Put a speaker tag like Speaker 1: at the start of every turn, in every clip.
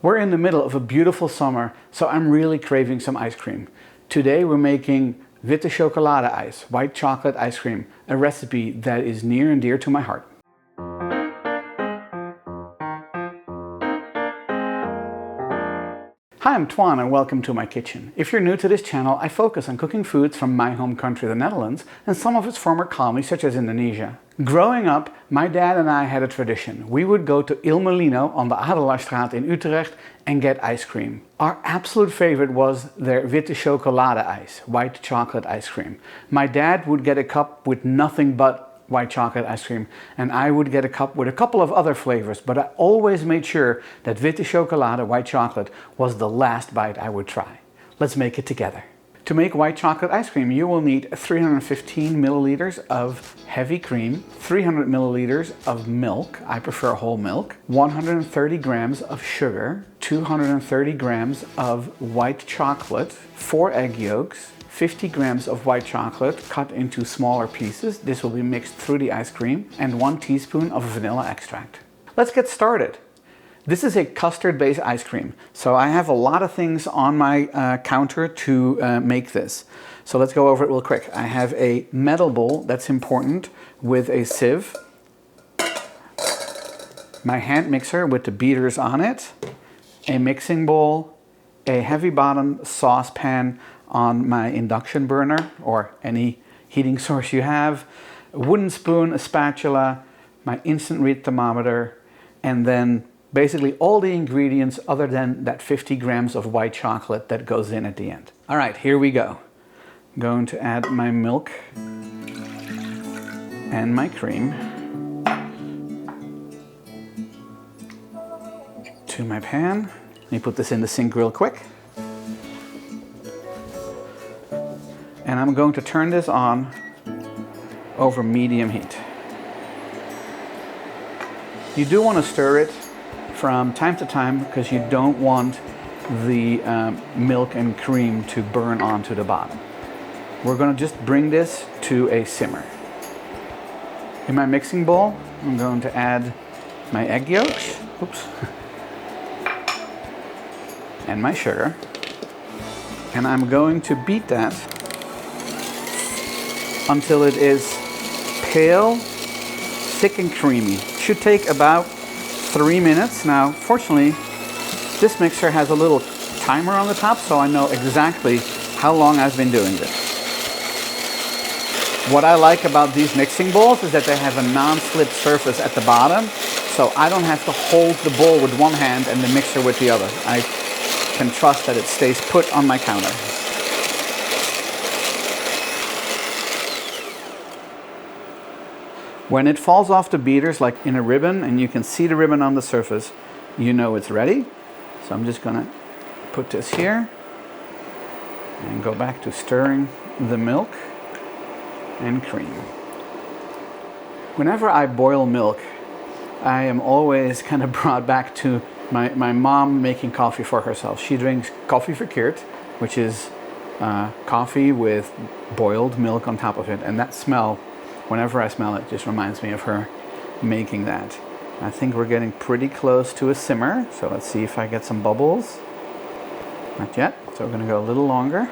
Speaker 1: We're in the middle of a beautiful summer, so I'm really craving some ice cream. Today we're making Witte Chocolade IJs, white chocolate ice cream, a recipe that is near and dear to my heart. Hi, I'm Toine and welcome to my kitchen. If you're new to this channel, I focus on cooking foods from my home country, the Netherlands, and some of its former colonies such as Indonesia. Growing up, my dad and I had a tradition. We would go to Il Mulino on the Adelaarstraat in Utrecht and get ice cream. Our absolute favorite was their Witte Chocolade IJs, white chocolate ice cream. My dad would get a cup with nothing but white chocolate ice cream, and I would get a cup with a couple of other flavors, but I always made sure that Witte Chocolade white chocolate was the last bite I would try. Let's make it together. To make white chocolate ice cream, you will need 315 milliliters of heavy cream, 300 milliliters of milk, I prefer whole milk, 130 grams of sugar, 230 grams of white chocolate, 4 egg yolks, 50 grams of white chocolate cut into smaller pieces. This will be mixed through the ice cream, and 1 teaspoon of vanilla extract. Let's get started. This is a custard-based ice cream, so I have a lot of things on my counter to make this. So let's go over it real quick. I have a metal bowl, that's important, with a sieve, my hand mixer with the beaters on it, a mixing bowl, a heavy bottom saucepan on my induction burner or any heating source you have, a wooden spoon, a spatula, my instant read thermometer, and then basically all the ingredients other than that 50 grams of white chocolate that goes in at the end. All right, here we go. I'm going to add my milk and my cream to my pan. Let me put this in the sink real quick. And I'm going to turn this on over medium heat. You do want to stir it from time to time because you don't want the milk and cream to burn onto the bottom. We're going to just bring this to a simmer. In my mixing bowl, I'm going to add my egg yolks, and my sugar, and I'm going to beat that until it is pale, thick and creamy. Should take about 3 minutes. Now, fortunately, this mixer has a little timer on the top, so I know exactly how long I've been doing this. What I like about these mixing bowls is that they have a non-slip surface at the bottom, so I don't have to hold the bowl with one hand and the mixer with the other. I can trust that it stays put on my counter. When it falls off the beaters like in a ribbon and you can see the ribbon on the surface, you know it's ready. So I'm just gonna put this here and go back to stirring the milk and cream. Whenever I boil milk, I am always kind of brought back to my mom making coffee for herself. She drinks coffee verkeerd, which is coffee with boiled milk on top of it, and that smell, whenever I smell it, just reminds me of her making that. I think we're getting pretty close to a simmer, so let's see if I get some bubbles. Not yet, so we're gonna go a little longer.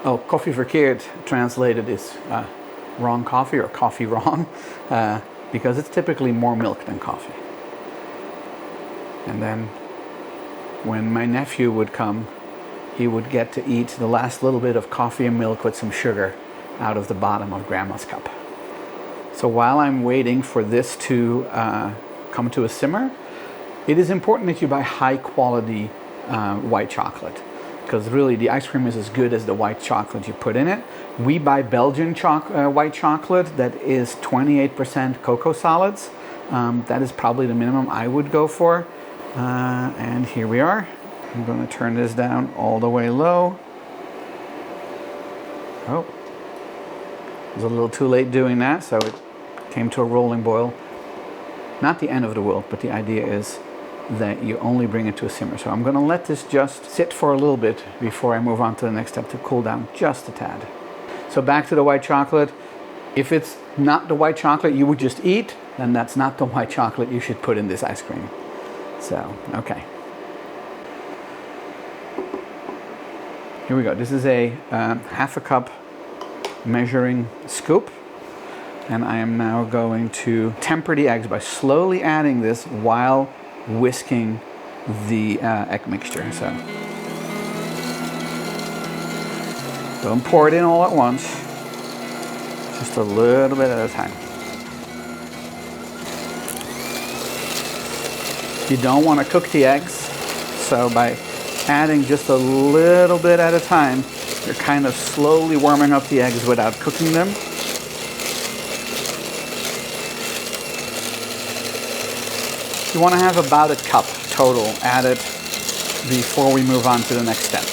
Speaker 1: Oh, koffie verkeerd translated is wrong coffee or coffee wrong, because it's typically more milk than coffee. And then when my nephew would come, he would get to eat the last little bit of coffee and milk with some sugar out of the bottom of Grandma's cup. So while I'm waiting for this to come to a simmer, it is important that you buy high quality white chocolate, because really the ice cream is as good as the white chocolate you put in it. We buy Belgian white chocolate that is 28% cocoa solids. That is probably the minimum I would go for. And here we are. I'm going to turn this down all the way low. Oh, it was a little too late doing that, so it came to a rolling boil. Not the end of the world, but the idea is that you only bring it to a simmer. So I'm going to let this just sit for a little bit before I move on to the next step to cool down just a tad. So back to the white chocolate. If it's not the white chocolate you would just eat, then that's not the white chocolate you should put in this ice cream. So, okay. Here we go. This is a half a cup measuring scoop. And I am now going to temper the eggs by slowly adding this while whisking the egg mixture. So don't pour it in all at once, just a little bit at a time. You don't want to cook the eggs, so by adding just a little bit at a time, you're kind of slowly warming up the eggs without cooking them. You want to have about a cup total added before we move on to the next step.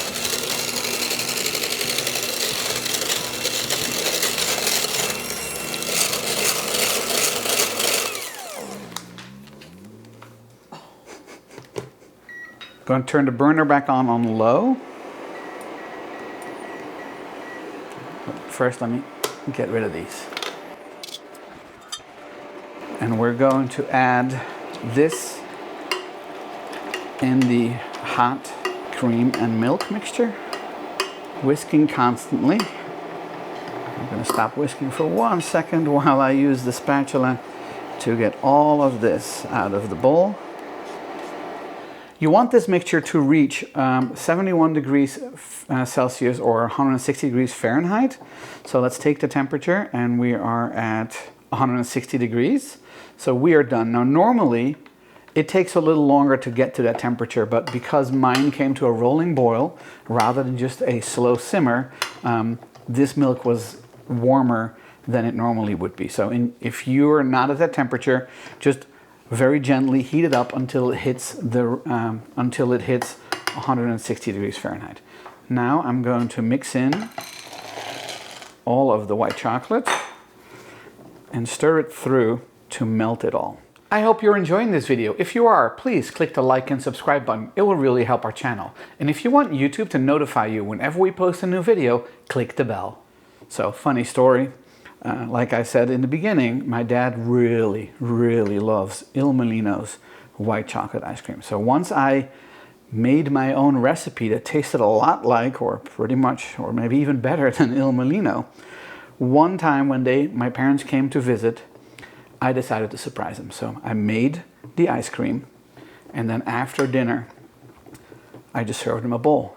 Speaker 1: Going to turn the burner back on low. First, let me get rid of these. And we're going to add this in the hot cream and milk mixture, whisking constantly. I'm going to stop whisking for 1 second while I use the spatula to get all of this out of the bowl. You want this mixture to reach 71 degrees Celsius or 160 degrees Fahrenheit. So let's take the temperature, and we are at 160 degrees. So we are done. Now normally it takes a little longer to get to that temperature, but because mine came to a rolling boil rather than just a slow simmer, this milk was warmer than it normally would be. So if you're not at that temperature, just very gently heat it up until it hits 160 degrees Fahrenheit. Now I'm going to mix in all of the white chocolate and stir it through to melt it all. I hope you're enjoying this video. If you are, please click the like and subscribe button. It will really help our channel. And if you want YouTube to notify you whenever we post a new video, click the bell. So, funny story. Like I said in the beginning, my dad really loves Il Mulino's white chocolate ice cream. So once I made my own recipe that tasted a lot like, or pretty much, or maybe even better than Il Mulino, one time when my parents came to visit, I decided to surprise them. So I made the ice cream, and then after dinner, I just served him a bowl.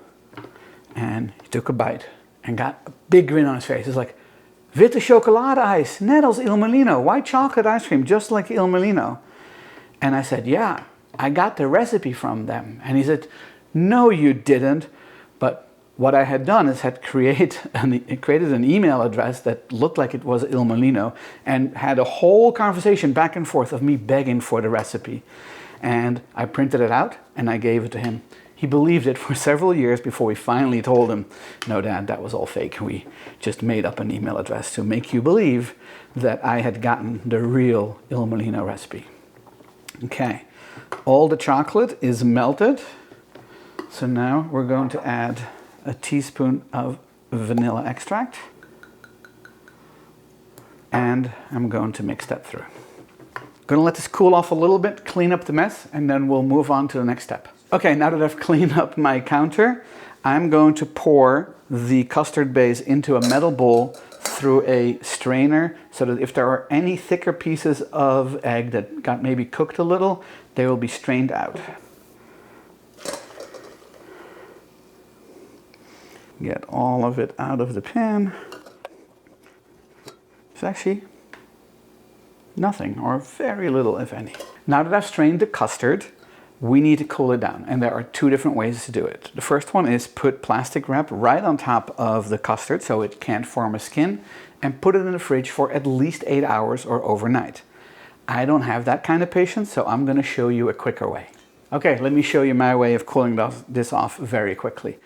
Speaker 1: And he took a bite and got a big grin on his face. It's like, Witte Chocolade IJs, net als Il Mulino, white chocolate ice cream, just like Il Mulino. And I said, yeah, I got the recipe from them. And he said, no, you didn't. But what I had done is had created an email address that looked like it was Il Mulino, and had a whole conversation back and forth of me begging for the recipe. And I printed it out and I gave it to him. He believed it for several years before we finally told him, no, Dad, that was all fake. We just made up an email address to make you believe that I had gotten the real Il Mulino recipe. Okay, all the chocolate is melted. So now we're going to add a teaspoon of vanilla extract. And I'm going to mix that through. Going to let this cool off a little bit, clean up the mess, and then we'll move on to the next step. Okay, now that I've cleaned up my counter, I'm going to pour the custard base into a metal bowl through a strainer so that if there are any thicker pieces of egg that got maybe cooked a little, they will be strained out. Get all of it out of the pan. It's actually nothing, or very little, if any. Now that I've strained the custard, we need to cool it down, and there are two different ways to do it. The first one is put plastic wrap right on top of the custard so it can't form a skin, and put it in the fridge for at least 8 hours or overnight. I don't have that kind of patience, so I'm going to show you a quicker way. Okay, let me show you my way of cooling this off very quickly.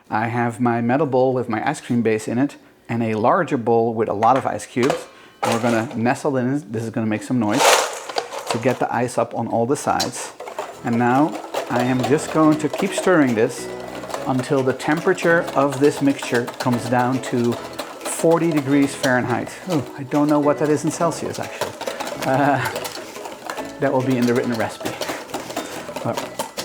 Speaker 1: I have my metal bowl with my ice cream base in it, and a larger bowl with a lot of ice cubes. And we're going to nestle in it. This is going to make some noise to get the ice up on all the sides. And now I am just going to keep stirring this until the temperature of this mixture comes down to 40 degrees Fahrenheit. Oh, I don't know what that is in Celsius, actually. that will be in the written recipe. But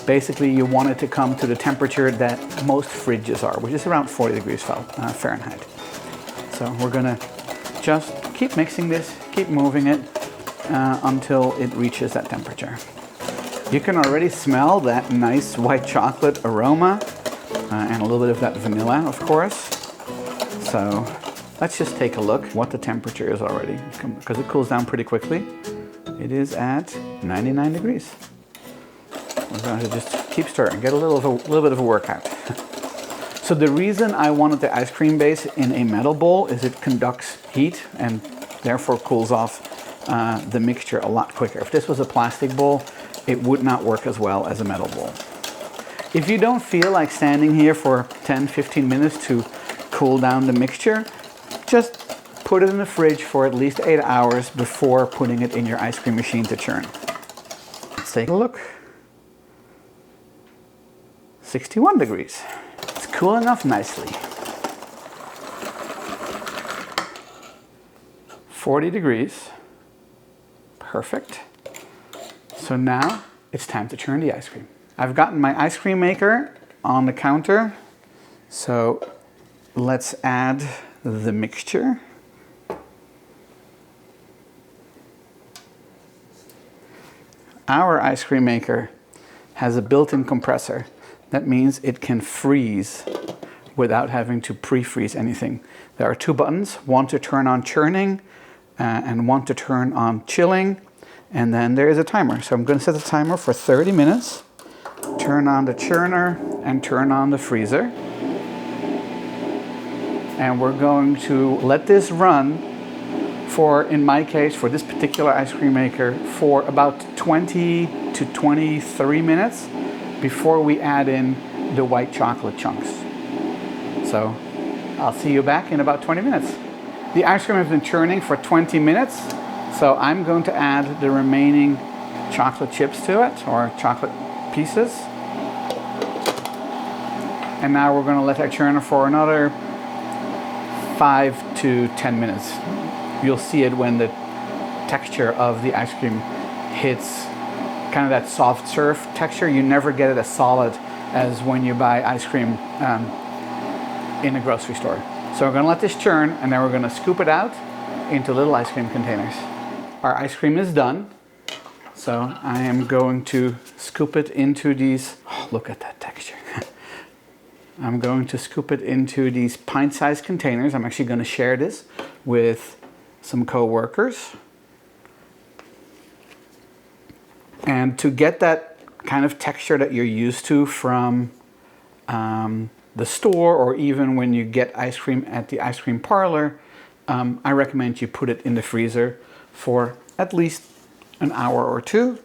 Speaker 1: basically, you want it to come to the temperature that most fridges are, which is around 40 degrees Fahrenheit. So we're gonna just keep mixing this, keep moving it until it reaches that temperature. You can already smell that nice white chocolate aroma and a little bit of that vanilla, of course. So let's just take a look what the temperature is already, because it cools down pretty quickly. It is at 99 degrees. We're going to just keep stirring, get a little bit of a workout. So the reason I wanted the ice cream base in a metal bowl is it conducts heat and therefore cools off the mixture a lot quicker. If this was a plastic bowl, it would not work as well as a metal bowl. If you don't feel like standing here for 10-15 minutes to cool down the mixture, just put it in the fridge for at least 8 hours before putting it in your ice cream machine to churn. Let's take a look. 61 degrees. It's cooling off nicely. 40 degrees. Perfect. So now it's time to churn the ice cream. I've gotten my ice cream maker on the counter. So let's add the mixture. Our ice cream maker has a built-in compressor. That means it can freeze without having to pre-freeze anything. There are two buttons, one to turn on churning and one to turn on chilling. And then there is a timer. So I'm going to set the timer for 30 minutes. Turn on the churner and turn on the freezer. And we're going to let this run for, in my case, for this particular ice cream maker, for about 20 to 23 minutes before we add in the white chocolate chunks. So I'll see you back in about 20 minutes. The ice cream has been churning for 20 minutes. So I'm going to add the remaining chocolate chips to it, or chocolate pieces. And now we're going to let that churn for another 5 to 10 minutes. You'll see it when the texture of the ice cream hits kind of that soft serve texture. You never get it as solid as when you buy ice cream in a grocery store. So we're going to let this churn, and then we're going to scoop it out into little ice cream containers. Our ice cream is done, so I am going to scoop it into these, oh, look at that texture. I'm going to scoop it into these pint-sized containers. I'm actually going to share this with some co-workers. And to get that kind of texture that you're used to from the store, or even when you get ice cream at the ice cream parlor, I recommend you put it in the freezer for at least an hour or two.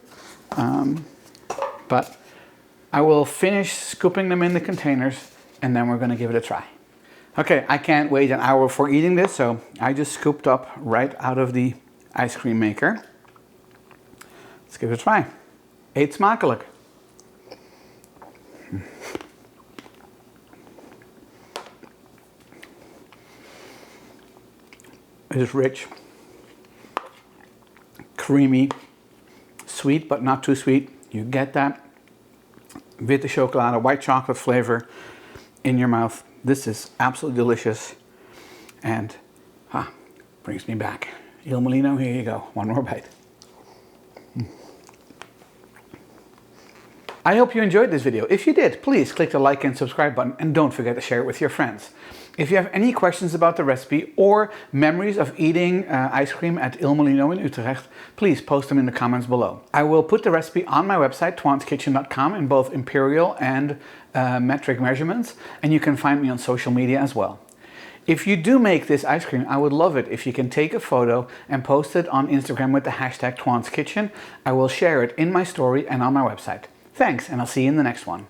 Speaker 1: But I will finish scooping them in the containers, and then we're going to give it a try. Okay, I can't wait an hour for eating this, so I just scooped up right out of the ice cream maker. Let's give it a try. Eet Smakelijk. It is rich, creamy, sweet but not too sweet. You get that Witte Chocolade white chocolate flavor in your mouth. This is absolutely delicious, and brings me back. Il Mulino, here you go. One more bite. I hope you enjoyed this video. If you did, please click the like and subscribe button, and don't forget to share it with your friends. If you have any questions about the recipe or memories of eating ice cream at Il Mulino in Utrecht, please post them in the comments below. I will put the recipe on my website, toineskitchen.com, in both imperial and metric measurements, and you can find me on social media as well. If you do make this ice cream, I would love it if you can take a photo and post it on Instagram with the hashtag ToinesKitchen. I will share it in my story and on my website. Thanks, and I'll see you in the next one.